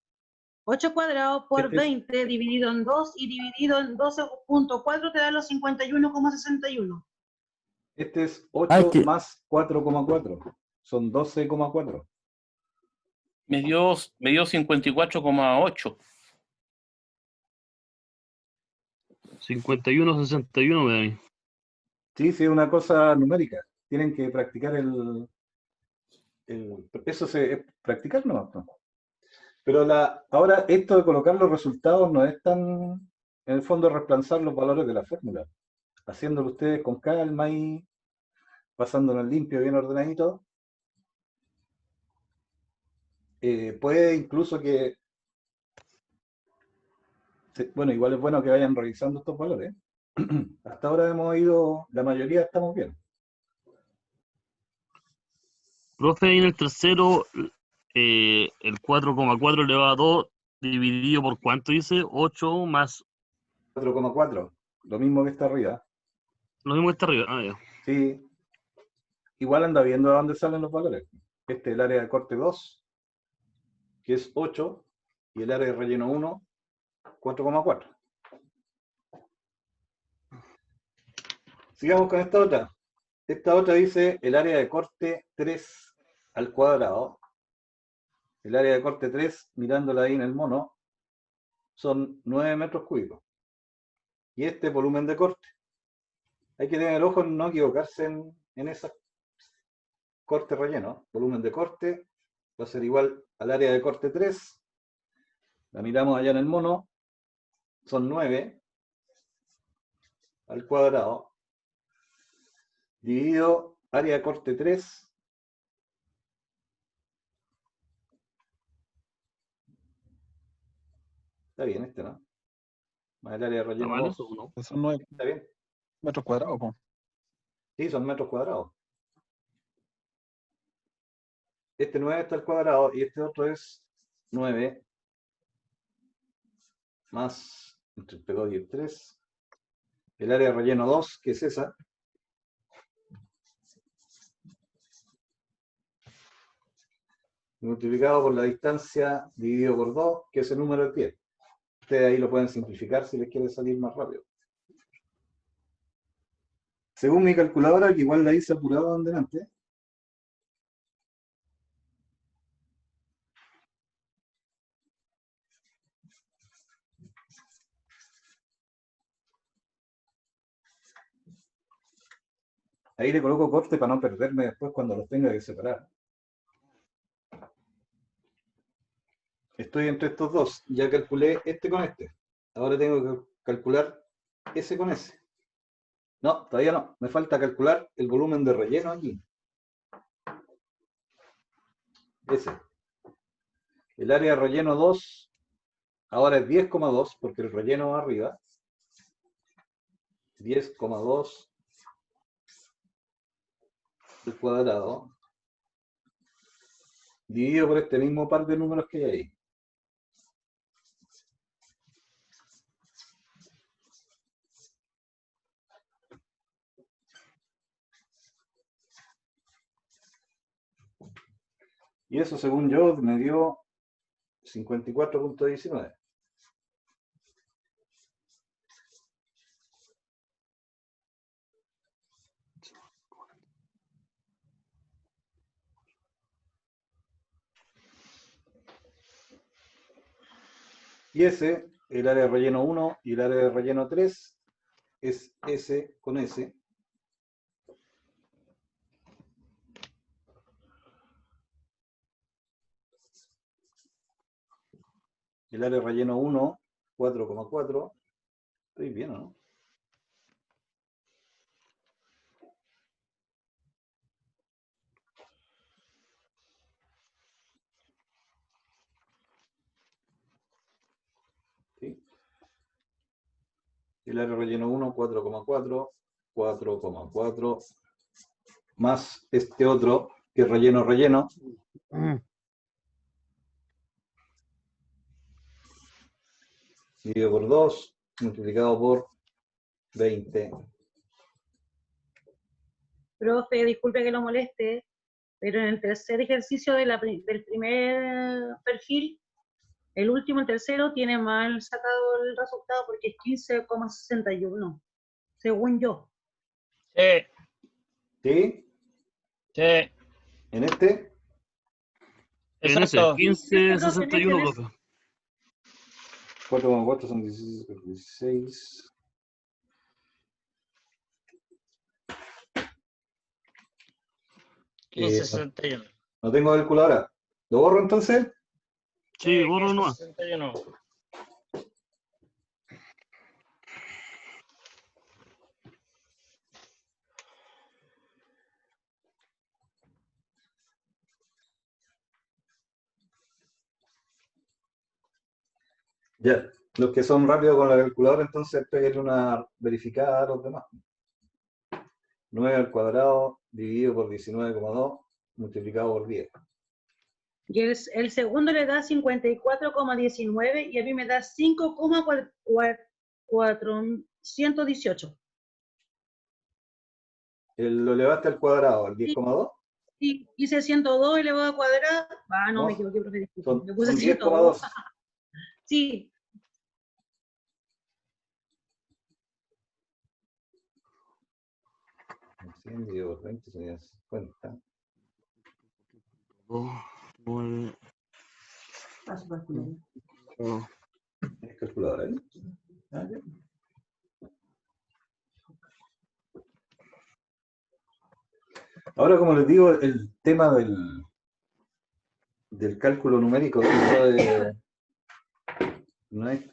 8 cuadrado por Este es, 20 dividido en 2 y dividido en 12,4 te da los 51,61. este es Ah, es 8 que más 4,4. Son 12,4. Me dio 54,8. 51,61 me da a mí. Sí, sí, es una cosa numérica. Tienen que practicar eso es practicar nomás, ¿no? Pero ahora esto de colocar los resultados no es tan, en el fondo, reemplazar los valores de la fórmula. Haciéndolo ustedes con calma y pasándolo en limpio, bien ordenadito. Puede incluso que, bueno, igual es bueno que vayan revisando estos valores. Hasta ahora hemos ido, la mayoría estamos bien. Profe, ahí en el tercero, el 4,4 elevado a 2 dividido por cuánto dice, 8 más 4,4, lo mismo que está arriba. lo mismo que está arriba. Ah, ya. Sí, igual anda viendo a dónde salen los valores. Este es el área de corte 2, que es 8, y el área de relleno 1, 4,4. Sigamos con esta otra. Esta otra dice el área de corte 3 al cuadrado. El área de corte 3, mirándola ahí en el mono, son 9 metros cúbicos. Y este volumen de corte. Hay que tener ojo en no equivocarse en ese corte relleno. Volumen de corte va a ser igual al área de corte 3. La miramos allá en el mono. Son 9 al cuadrado. Dividido área de corte 3. Está bien este, ¿no? Más el área de ¿Está relleno mal eso 2. o no? Son 9 Está bien. metros cuadrados, po. Sí, son metros cuadrados. Este 9 está al cuadrado y este otro es 9 más entre el P2 y el 3. El área de relleno 2, que es esa. Multiplicado por la distancia dividido por 2, que es el número de pie. Ustedes ahí lo pueden simplificar si les quiere salir más rápido. Según mi calculadora, que igual la hice apurado en delante, ahí le coloco corte para no perderme después cuando los tenga que separar. Estoy entre estos dos. Ya calculé este con este. Ahora tengo que calcular ese con ese. No, todavía no. Me falta calcular el volumen de relleno aquí. Ese. El área de relleno 2 ahora es 10,2 porque el relleno va arriba. 10,2 al cuadrado. Dividido por este mismo par de números que hay ahí. Y eso, según yo, me dio 54,19. Y ese, el área de relleno 1 y el área de relleno 3, es S con S. El área de relleno 1, 4,4. Estoy bien, ¿o no? ¿Sí? El área de relleno 1, 4,4, 4,4, más este otro, que es relleno. Dividido por 2, multiplicado por 20. Profe, disculpe que lo moleste, pero en el tercer ejercicio del primer perfil, el último, el tercero, tiene mal sacado el resultado porque es 15,61, según yo. Sí, ¿Sí? sí. En este, En ese, Exacto. 1561, Profe, profe. 4,4 son 16. Eh, 1561. no tengo calculadora. ¿Lo borro entonces? Sí, borro nomás. 1561. Ya. Los que son rápidos con la calculadora, entonces peguen una verificada a los demás. 9 al cuadrado dividido por 19,2 multiplicado por 10. Y el segundo le da 54,19 y a mí me da 5,418. Lo elevaste al cuadrado, al 10,2. Sí, hice 102 elevado al cuadrado. Ah, no, No, me equivoqué, profe, disculpe. Son, Me puse son 102. 10,2. Sí, 100 dividido por 20 serían 50. 2, 9, paso calculadora. 1. ¿Tienes calculadora ahí? Ah, ya. Ahora, como les digo, el tema del cálculo numérico no es.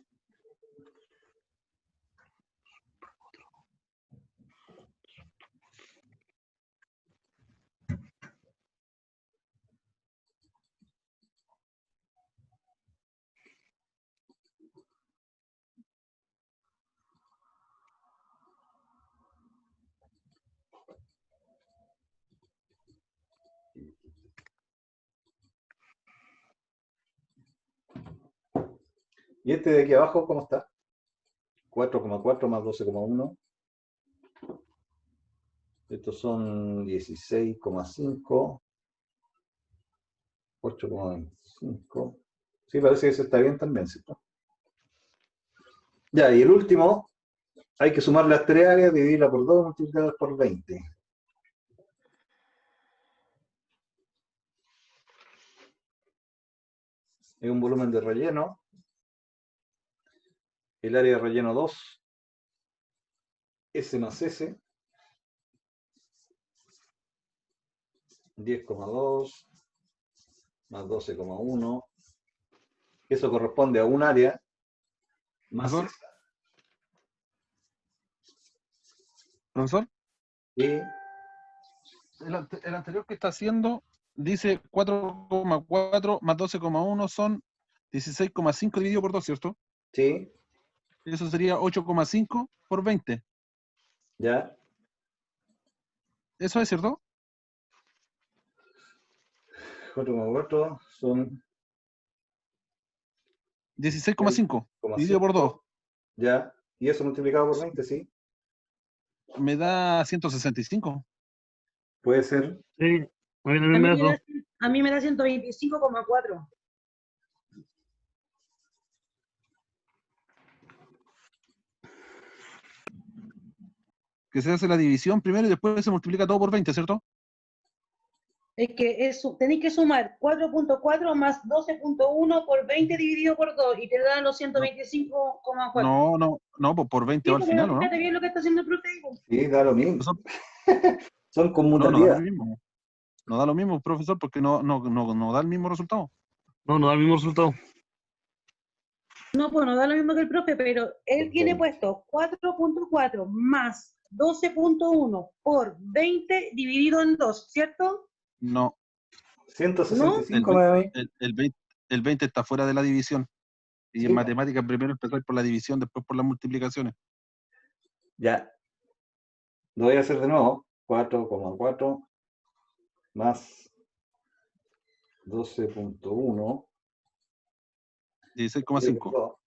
¿Y este de aquí abajo cómo está? 4,4 más 12,1. Estos son 16,5. 8,25. Sí, parece que ese está bien también, ¿cierto? Ya, y el último, hay que sumar las tres áreas, dividirla por 2, multiplicadas por 20. Es un volumen de relleno. El área de relleno 2, S más S, 10,2 más 12,1. Eso corresponde a un área más ¿Profesor? esa. Profesor, Y el anterior que está haciendo dice 4,4 más 12,1 son 16,5 dividido por 2, ¿cierto? sí, Eso sería 8,5 por 20. ya. ¿Eso es cierto? 4,4 son 16,5 dividido 6,5. por 2. Ya. Y eso multiplicado por 20, sí. Me da 165. Puede ser. Sí, a mí A también mí me da me da, eso. a mí me da 125,4. Que se hace la división primero y después se multiplica todo por 20, ¿cierto? Es que tenéis que sumar 4.4 más 12.1 por 20 dividido por 2 y te da los 125,4. No, pues por 20 Sí, va al pero final, ¿o no? fíjate bien lo que está haciendo el profe. Sí, da lo mismo. Profesor, Son no da conmutativas. lo mismo. No da lo mismo, profesor, porque no da el mismo resultado. No, no da el mismo resultado. No, pues no da lo mismo que el profe, pero él Ok. tiene puesto 4.4 más 12.1 por 20 dividido en 2, ¿cierto? No, 165 ¿No? me da a mí. el 20 está fuera de la división. Y Sí, en po. matemáticas primero empezar por la división, después por las multiplicaciones. Ya. Lo voy a hacer de nuevo. 4,4 más 12.1. 16,5,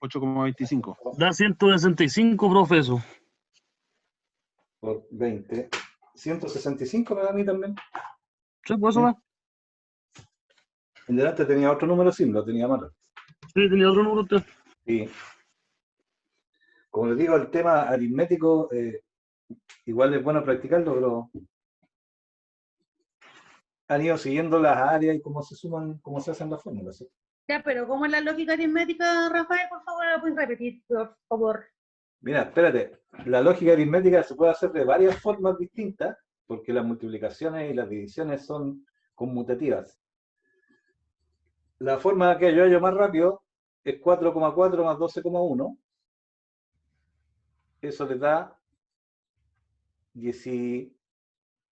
8,25. Da 165, profe, eso. Por 20. 165 me da a mí también. Sí, pues eso Sí. va. En delante tenía otro número, sí, lo tenía malo. Sí, tenía otro número usted. Y como les digo, el tema aritmético igual es bueno practicarlo, pero han ido siguiendo las áreas y cómo se suman, cómo se hacen las fórmulas. ¿Sí? Ya, pero ¿cómo es la lógica aritmética, Rafael? Por favor, ¿la puedes repetir, por favor? Mira, espérate, la lógica aritmética se puede hacer de varias formas distintas, porque las multiplicaciones y las divisiones son conmutativas. La forma que yo hallo más rápido es 4,4 más 12,1. Eso les da 10,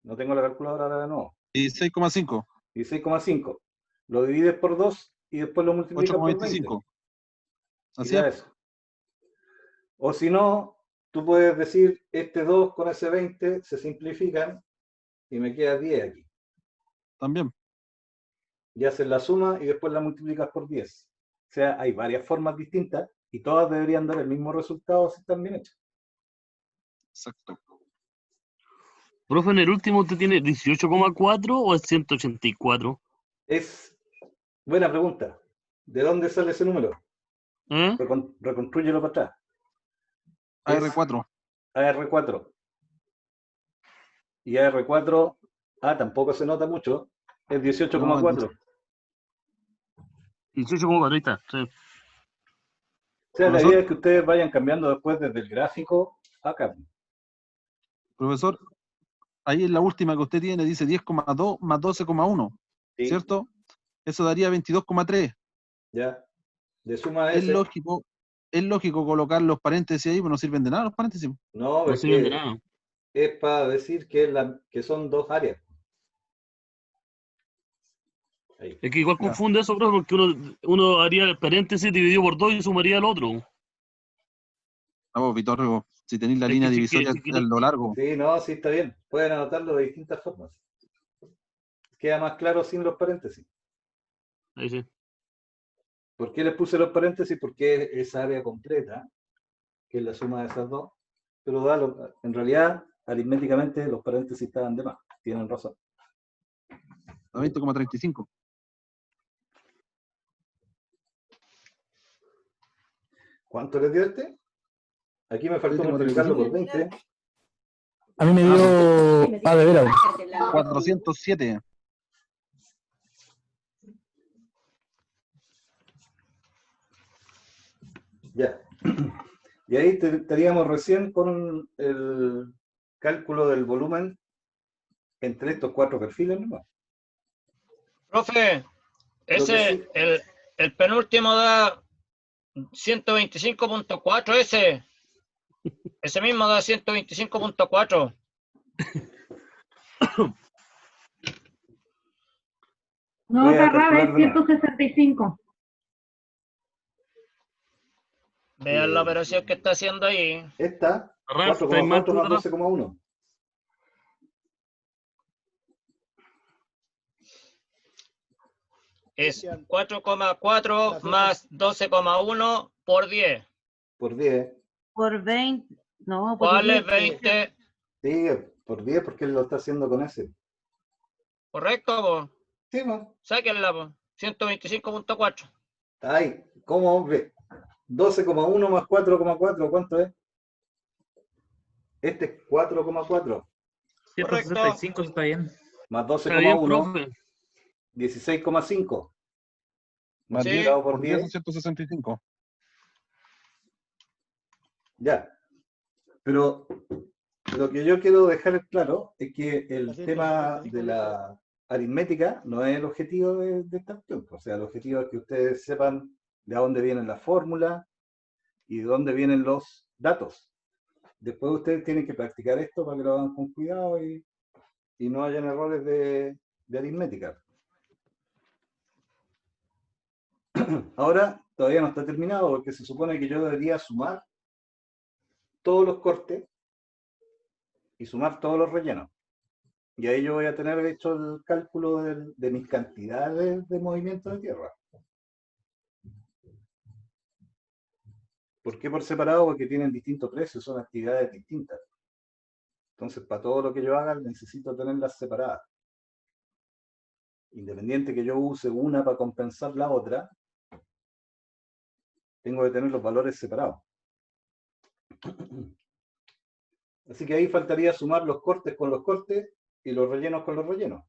no tengo la calculadora ahora de nuevo, 16,5. 16,5. Lo divides por 2 y después lo multiplicas por 20. 8,25. Y Así da es. eso. O si no, tú puedes decir, este 2 con ese 20 se simplifican y me queda 10 aquí. También. Y haces la suma y después la multiplicas por 10. O sea, hay varias formas distintas y todas deberían dar el mismo resultado si están bien hechas. Exacto. Profe, en el último usted tiene 18,4 o es 184. Es buena pregunta. ¿De dónde sale ese número? ¿Eh? Reconstrúyelo para atrás. Es AR4. AR4. Y AR4, tampoco se nota mucho, es 18,4. 18,4, ahí está. Sí. O sea, la Profesor. idea es que ustedes vayan cambiando después desde el gráfico acá. Profesor, ahí en la última que usted tiene dice 10,2 más 12,1, Sí, ¿cierto? Eso daría 22,3. ya. De suma Es S. lógico colocar los paréntesis ahí, pero no sirven de nada los paréntesis. No, No es sirven de que nada. es para decir que son dos áreas. Ahí. Es que igual Ya. confunde eso, profe, porque uno haría el paréntesis dividido por 2 y sumaría el otro. Vamos, Vitorrio, si tenéis la Es línea que divisoria a lo largo. Sí, no, sí está bien. Pueden anotarlo de distintas formas. Queda más claro sin los paréntesis. Ahí sí. ¿Por qué les puse los paréntesis? Porque es esa área completa, que es la suma de esas dos. Pero en realidad, aritméticamente, los paréntesis estaban de más. Tienen razón. A 20,35. ¿Cuánto les dio este? Aquí me faltó 20,35. multiplicarlo por 20. A mí me dio. De veras. 407. Ya. Y ahí estaríamos recién con el cálculo del volumen entre estos cuatro perfiles nomás. Profe, Lo que ese, sí- el penúltimo da 125.4, ese mismo da 125.4. No, Voy a está raro, calcular es de nuevo. 165. Vean la operación que está haciendo ahí. Esta, Raf, ¿estáis mal 4,4 tú, más Raf? 12,1. Es 4,4 más 12,1 por 10. Por 10. Por 20. No, por ¿Cuál es 10. 20? Sí, por 10 porque él lo está haciendo con ese. ¿Correcto, po? Sí, ¿no? Sáquenla, po. 125.4. Ay, ¿cómo ve? 12,1 más 4,4, ¿cuánto es? Este es 4,4. 165 está bien. más Está bien, 12,1, profe. 16,5. Más Sí. 10 Multiplicado por por 10 10, son 165. ya. Pero lo que yo quiero dejar claro es que el tema de la aritmética no es el objetivo de esta cuestión. O sea, el objetivo es que ustedes sepan de dónde vienen las fórmulas y de dónde vienen los datos. Después ustedes tienen que practicar esto para que lo hagan con cuidado y no hayan errores de aritmética. Ahora todavía no está terminado porque se supone que yo debería sumar todos los cortes y sumar todos los rellenos. Y ahí yo voy a tener hecho el cálculo de mis cantidades de movimiento de tierra. ¿Por qué por separado? Porque tienen distintos precios, son actividades distintas. Entonces, para todo lo que yo haga, necesito tenerlas separadas. Independiente que yo use una para compensar la otra, tengo que tener los valores separados. Así que ahí faltaría sumar los cortes con los cortes y los rellenos con los rellenos.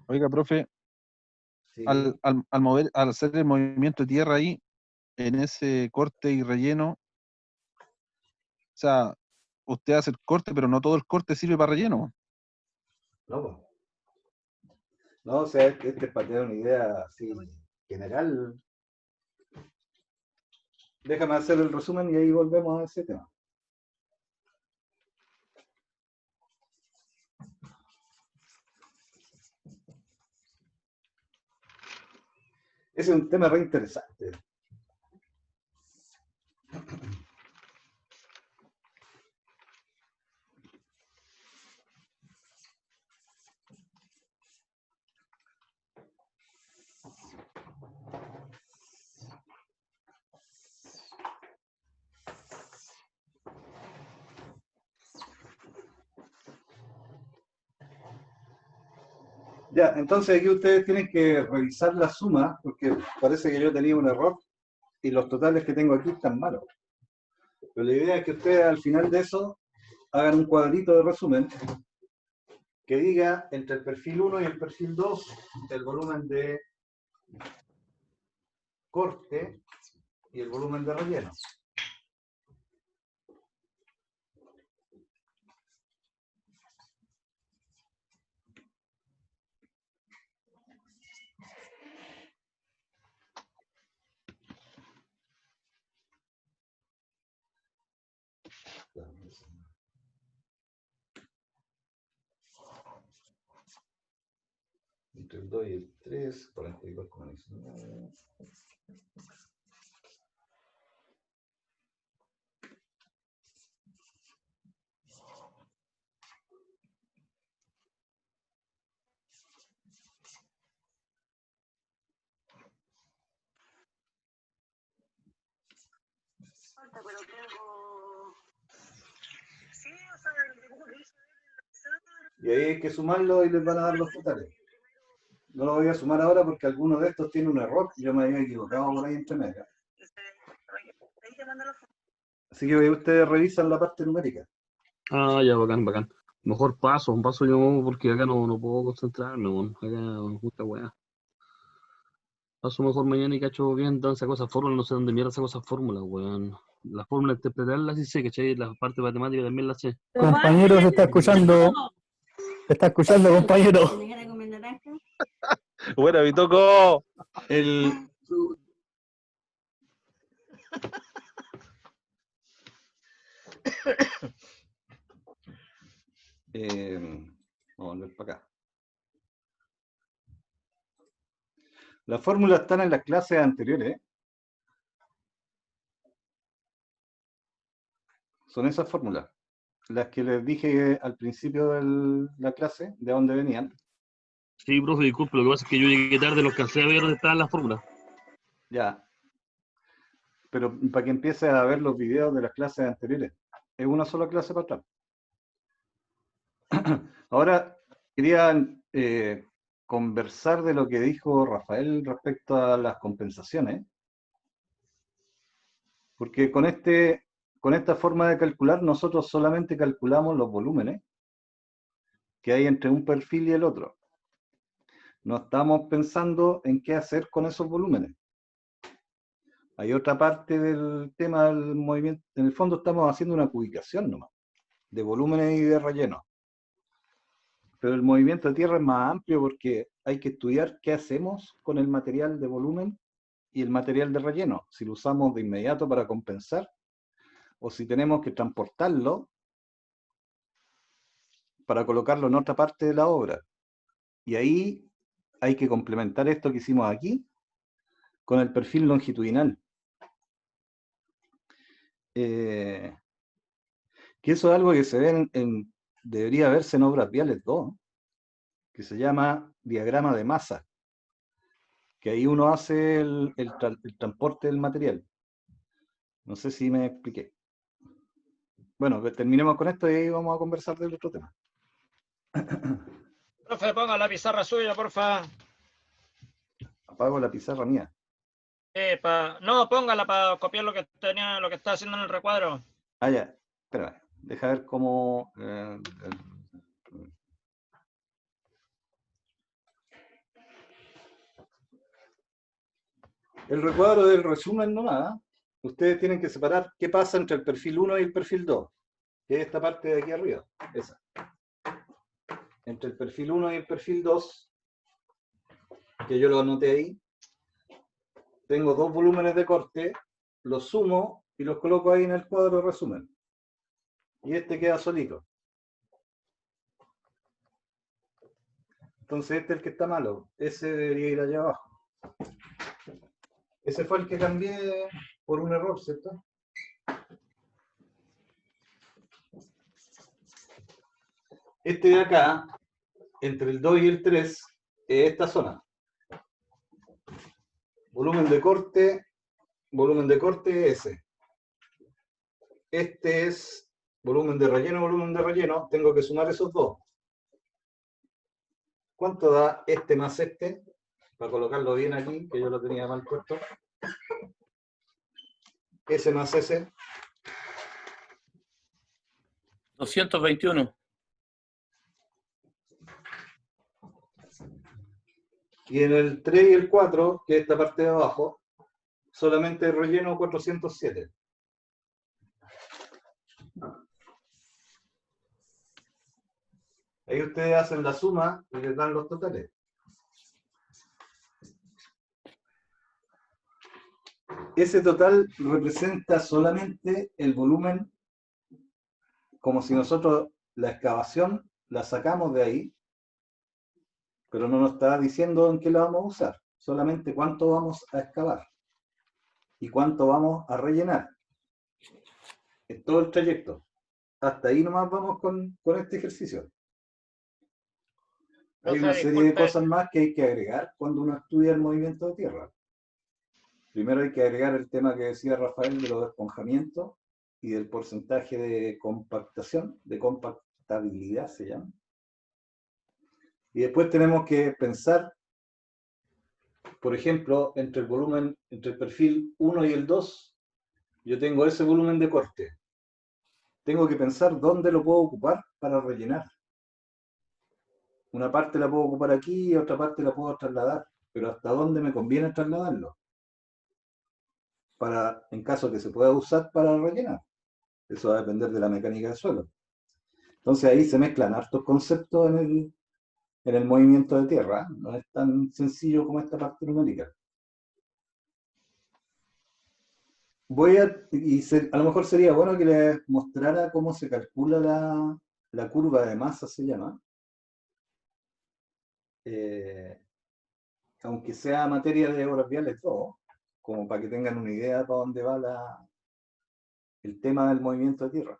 Oiga, profe, Sí. al hacer el movimiento de tierra ahí, en ese corte y relleno, o sea, usted hace el corte, pero no todo el corte sirve para relleno. No, po. No, o sea, este es para tener una idea así general. Déjame hacer el resumen y ahí volvemos a ese tema. Ese es un tema re interesante. Ya, entonces aquí ustedes tienen que revisar la suma, porque parece que yo tenía un error y los totales que tengo aquí están malos. Pero la idea es que ustedes al final de eso hagan un cuadrito de resumen que diga entre el perfil 1 y el perfil 2 el volumen de corte y el volumen de relleno. Entre el 2 y el 3, 42,19. Pero tengo... Sí, o sea, el dibujo que hice. Y ahí hay que sumarlo y les van a dar los totales. No lo voy a sumar ahora porque alguno de estos tiene un error. Yo me había equivocado por ahí entre medio. Así que ustedes revisan la parte numérica. Ah, ya, bacán, bacán. Mejor paso yo porque acá no puedo concentrarme, weón. Acá me gusta weá. Paso mejor mañana y cacho bien dónde sacó esa fórmula, no sé dónde mierda sacó esa fórmula, weón. La fórmula de interpretarla sí sé, ¿cachai? La parte matemática también la sé. Compañero, se está escuchando. Se está escuchando, compañero. Bueno, me tocó. El... vamos a volver para acá. Las fórmulas están en las clases anteriores. Son esas fórmulas. Las que les dije al principio de la clase, de dónde venían. Sí, profe, disculpe, lo que pasa es que yo llegué tarde, no alcancé a ver dónde estaban las fórmulas. Ya. Pero para que empieces a ver los videos de las clases anteriores. Es una sola clase para atrás. Ahora, quería conversar de lo que dijo Rafael respecto a las compensaciones, porque con esta forma de calcular nosotros solamente calculamos los volúmenes que hay entre un perfil y el otro. No estamos pensando en qué hacer con esos volúmenes. Hay otra parte del tema del movimiento. En el fondo estamos haciendo una cubicación nomás, de volúmenes y de relleno. Pero el movimiento de tierra es más amplio porque hay que estudiar qué hacemos con el material de volumen y el material de relleno. Si lo usamos de inmediato para compensar o si tenemos que transportarlo para colocarlo en otra parte de la obra. Y ahí hay que complementar esto que hicimos aquí con el perfil longitudinal. Que eso es algo que se ve debería verse en Obras Viales 2, que se llama diagrama de masa, que ahí uno hace el transporte del material. No sé si me expliqué. Bueno, terminemos con esto y ahí vamos a conversar del otro tema. Profe, ponga la pizarra suya, porfa. Apago la pizarra mía. No, póngala para copiar lo que está haciendo en el recuadro. Ah, ya. Espera, deja ver cómo... el recuadro del resumen nomás. Ustedes tienen que separar qué pasa entre el perfil 1 y el perfil 2, que es esta parte de aquí arriba, esa. Entre el perfil 1 y el perfil 2, que yo lo anoté ahí, tengo dos volúmenes de corte, los sumo y los coloco ahí en el cuadro de resumen. Y este queda solito. Entonces este es el que está malo. Ese debería ir allá abajo. Ese fue el que cambié por un error, ¿cierto? Este de acá, entre el 2 y el 3, es esta zona. Volumen de corte S. Este es volumen de relleno. Tengo que sumar esos dos. ¿Cuánto da este más este? Para colocarlo bien aquí, que yo lo tenía mal puesto. S más S. 221. Y en el 3 y el 4, que es esta parte de abajo, solamente relleno 407. Ahí ustedes hacen la suma y les dan los totales. Ese total representa solamente el volumen, como si nosotros la excavación la sacamos de ahí, pero no nos está diciendo en qué la vamos a usar, solamente cuánto vamos a excavar y cuánto vamos a rellenar en todo el trayecto. Hasta ahí nomás vamos con este ejercicio. Hay una serie de cosas más que hay que agregar cuando uno estudia el movimiento de tierra. Primero hay que agregar el tema que decía Rafael de los esponjamientos y del porcentaje de compactación, de compactabilidad se llama. Y después tenemos que pensar, por ejemplo, entre el perfil 1 y el 2, yo tengo ese volumen de corte. Tengo que pensar dónde lo puedo ocupar para rellenar. Una parte la puedo ocupar aquí y otra parte la puedo trasladar, pero ¿hasta dónde me conviene trasladarlo? En caso que se pueda usar para rellenar. Eso va a depender de la mecánica del suelo. Entonces ahí se mezclan hartos conceptos en el movimiento de tierra. No es tan sencillo como esta parte numérica. A lo mejor sería bueno que les mostrara cómo se calcula la curva de masa, se llama. Aunque sea materia de Obras Viales todo, como para que tengan una idea para dónde va el tema del movimiento de tierra.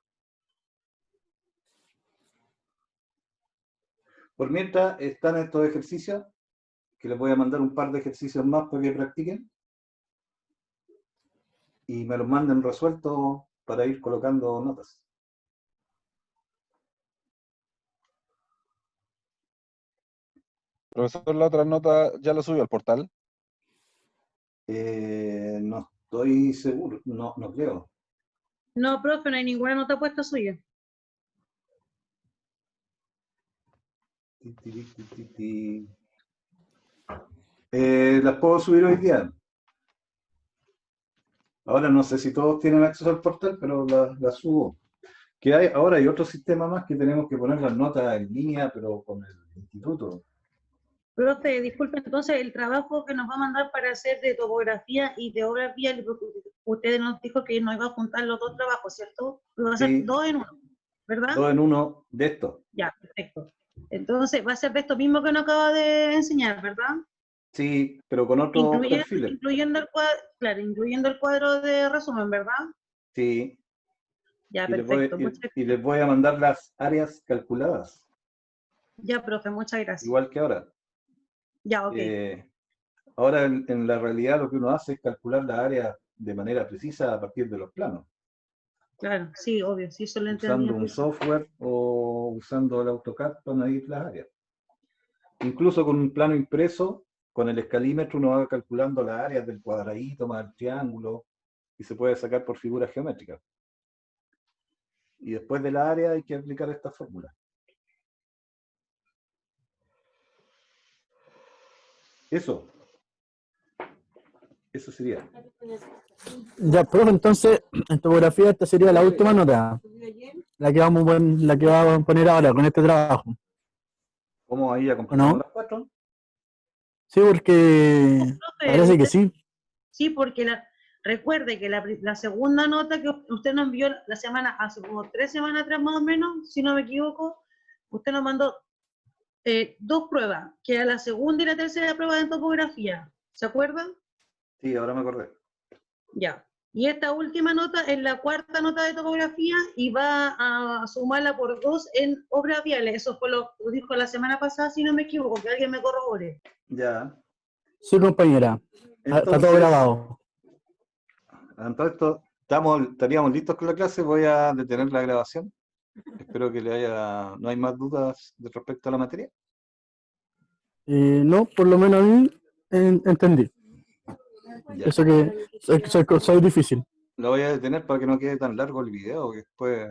Por mientras están estos ejercicios, que les voy a mandar un par de ejercicios más para que practiquen, y me los manden resueltos para ir colocando notas. Profesor, la otra nota ya la subió al portal. No estoy seguro, no creo. No, profe, no hay ninguna nota puesta suya. Las puedo subir hoy día. Ahora no sé si todos tienen acceso al portal, pero las subo. Ahora hay otro sistema más que tenemos que poner las notas en línea, pero con el instituto. Profe, disculpe, entonces el trabajo que nos va a mandar para hacer de topografía y de obras viales, porque usted nos dijo que nos iba a juntar los dos trabajos, ¿cierto? Lo va a hacer Sí. 2 en 1, ¿verdad? 2 en 1 de esto. Ya, perfecto. Entonces va a ser de esto mismo que nos acaba de enseñar, ¿verdad? Sí, pero con otros perfiles. Incluyendo el cuadro, claro, incluyendo el cuadro de resumen, ¿verdad? Sí. Ya, Y les perfecto. les voy a mandar las áreas calculadas, Ya, profe, muchas gracias. igual que ahora. Ya, ok. Ahora en la realidad lo que uno hace es calcular las áreas de manera precisa a partir de los planos, Claro, sí, obvio, sí, eso lo entendí. usando un software o usando el AutoCAD para medir las áreas. Incluso con un plano impreso, con el escalímetro uno va calculando las áreas del cuadradito más el triángulo y se puede sacar por figuras geométricas. Y después de la área hay que aplicar esta fórmula. Eso sería. Ya, profe, entonces, en topografía esta sería la última nota, la que vamos a poner ahora con este trabajo. ¿Cómo ahí ya completamos ¿No? las 4? Sí, porque Profe, parece que sí. Sí, porque recuerde que la segunda nota que usted nos envió la semana, hace como 3 semanas atrás más o menos, si no me equivoco, usted nos mandó 2 pruebas, que era la segunda y la tercera prueba de topografía. ¿Se acuerdan? Sí, ahora me acordé. Ya. Y esta última nota es la 4ª nota de topografía y va a sumarla por 2 en obras viales. Eso fue lo que dijo la semana pasada, si no me equivoco, que alguien me corrobore. Ya. Sí, compañera. Está todo Entonces, grabado. Entonces, estaríamos listos con la clase. Voy a detener la grabación. Espero que no hay más dudas respecto a la materia. No, por lo menos a mí entendí. Ya. Eso que soy difícil. Lo voy a detener para que no quede tan largo el video, que después